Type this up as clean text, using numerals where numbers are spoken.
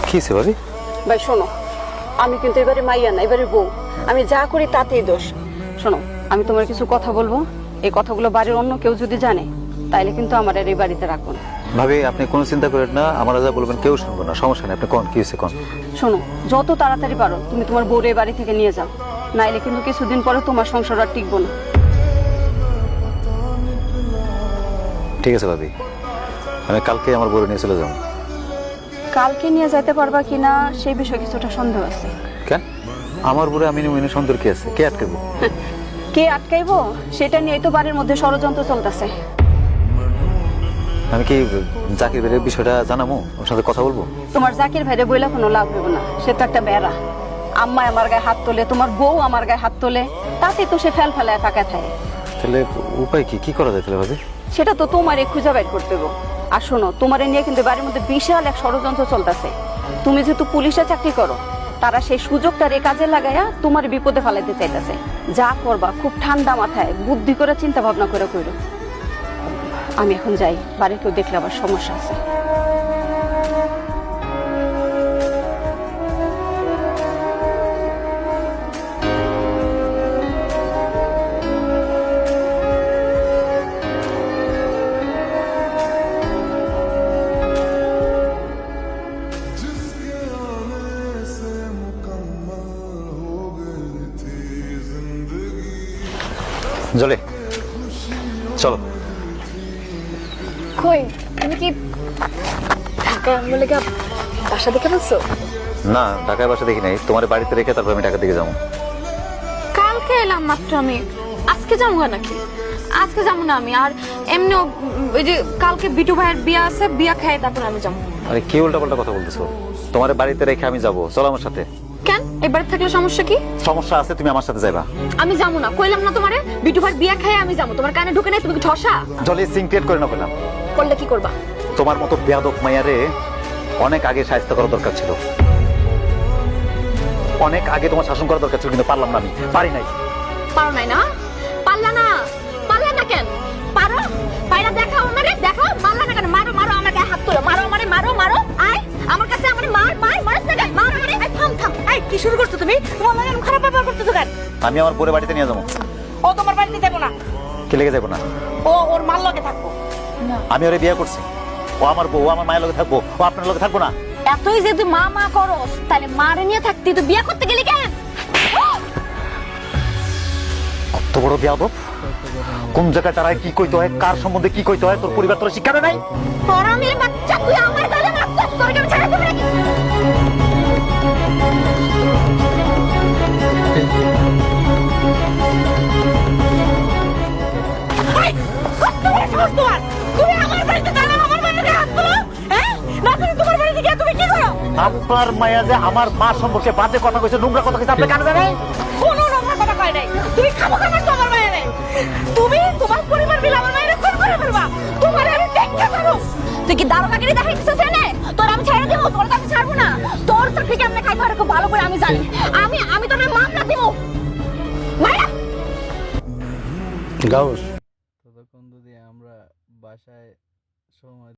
কি হয়েছে ভাবি? ভাই শোনো, আমি কিন্তু এবারে মাইয়া না, এবারে বউ। আমি যা করি তাতেই দোষ। শোনো, আমি তোমার কিছু কথা বলবো, এই কথাগুলো বাড়ির অন্য কেউ যদি জানে তাইলে কিন্তু আমার আর এই বাড়িতে রাখবো না। ভাবি আপনি কোনো চিন্তা করেন না, আমরা যা বলবেন কেউ শুনবো না, সমস্যা নেই। আপনি কোন কি হয়েছে কোন? শোনো, যত তাড়াতাড়ি পারো তুমি তোমার বউরে এই বাড়ি থেকে নিয়ে যাও, নাইলে কিন্তু কিছুদিন পরে তোমার সংসার আর টিকবো না। ঠিক আছে ভাবি, আমি কালকে আমার বউরে নিয়ে চলে যাবো। কালকে নিয়ে যেতে পারবা কিনা সেই বিষয়ে কিছুটা সন্দেহ আছে। কেন? আমার বউরে আমি নিয়ে সুন্দর কি আছে? কে আটকাবো? কে আটকাইবো সেটা নিয়েই তো বাড়ির মধ্যে ষড়যন্ত্র চলতেছে। আমি কি জাকির ভাইয়ের বিষয়টা জানাবো, ওর সাথে কথা বলবো? তোমার জাকির ভাইরে বইলা কোনো লাভ হবে না, সে তো একটা বেড়া। আম্মা আমার গায়ে হাত তোলে, তোমার বউ আমার গায়ে হাত তোলে, তাতে তো সে ফেল ফেলায় ফাঁকা থাকে। তাহলে উপায় কি? কি করা যায় তাহলে ভাবি? সেটা তো তোমারে খুঁজে বের করতে হবে। আর শোনো, তোমারে নিয়ে কিন্তু বাড়ির মধ্যে বিশাল এক ষড়যন্ত্র চলতেছে। তুমি যেহেতু পুলিশে চাকরি করো, তারা সেই সুযোগটার এ কাজে লাগাইয়া তোমার বিপদে ফেলাইতে চাইতেছে। যা করবা খুব ঠান্ডা মাথায় বুদ্ধি করে চিন্তা ভাবনা করে করো। আমি এখন যাই, বাড়ির কেউ দেখলে আবার সমস্যা আছে। জলে চলো। কই তুমি কি ঢাকা বলে কি বাসা দেখে বলছো? না, ঢাকায় বাসা দেখি নাই, তোমার বাড়িতে রেখে তারপর আমি ঢাকার দিকে যাবো। কালকে এলাম মাত্র আমি, আজকে যাবো নাকি? আজকে যাবো না আমি। আর এমনিও ওই যে কালকে বিটু ভাইয়ের বিয়া আছে, বিয়া খাই তারপর আমি যাবো। আরে কি উল্টা পাল্টা কথা বলতেছো? তোমার বাড়িতে রেখে আমি যাবো, চলো আমার সাথে। কেন? এবারে থাকলে সমস্যা কি? সমস্যা আছে, তুমি আমার সাথে যাবা। আমি যাবো না, কইলাম না তোমারে বিটু ভাইয়ের বিয়া খাই আমি যাবো। তোমার কানে ঢুকে নাই? তুমি কি ঠসা? জলে সিং ক্রিয়েট করে না পেলাম। করলে কি করবা? তোমার মতো বেয়াদব মাইয়ারে অনেক আগে শায়েস্তা করা দরকার ছিল, অনেক আগে তোমার শাসন করা দরকার ছিল, কিন্তু পারলাম না, আমি পারি নাই। পারো নাই না? পারলা না? পারলা না কেন? পারো, পাইরা দেখাও আমারে, দেখাও। পারলা না কেন? মারো মারো, আমার গায়ে হাত তোলো, মারো আমারে, মারো মারো। আয় আমার কাছে আমারে মার মার, মারছ না কেন? মার আমারে। এই থাম থাম। এই কি শুরু করছো তুমি? তোমার লাগে খারাপ ব্যবহার করতেছো কেন? আমি আমার পরে বাড়িতে নিয়ে যাবো। ও তোমার বাড়িতে যাবো না। কে লেগে যাবো না? ও ওর মার লগে থাকবো। আমি ওরে বিয়ে করছি, ও আমার বউ, আমার মায়ের লগে থাকবো, ও আপনার লগে থাকবো না। এতই যে তুই মা মা করস, তাহলে মারে নিয়ে থাকতি, তুই বিয়ে করতে গেলি কেন? কত বড় বেয়াদব! কোন জায়গায় তারা কি কইতে হয়, কার সম্বন্ধে কি কইতে হয়, তোর পরিবার তোর শিক্ষা দেয় নাই? হারামির বাচ্চা, তুই আমার গালে মারছিস, তোর কি আমি ছেড়ে দেব নাকি? এই, কত বড় সাহস তোমার? তুমি আমার বাড়িতে দাঁড়াও, আমার বাড়িতে হাত তুলো? হ্যাঁ? না তুমি তোমার বাড়িতে গিয়ে তুমি কি করো? আপনার মায়া যে আমার মা সম্পর্কে বাজে কথা কইছে, নোংরা কথা কইছে, আপনি কানে জানেন? কোনো নোংরা কথা কয় নাই। তুমি খামোখা মারছো আমার মায়েরে। তুমি তোমার পরিবার মিলে আমার মায়েরে খুন করে ফেলবা। তোমার আমি দেখতে পারো। তুই কি দারোগাগিরি দেখাইছিস এনে? তোর আমি ছেড়ে দেবো? তোর তো আমি ছাড়বো না। তোর চাকরি কেমনে খাইতে হয় খুব ভালো করে আমি জানি। আমি তোর মামলা দেবো। মায়া গাউস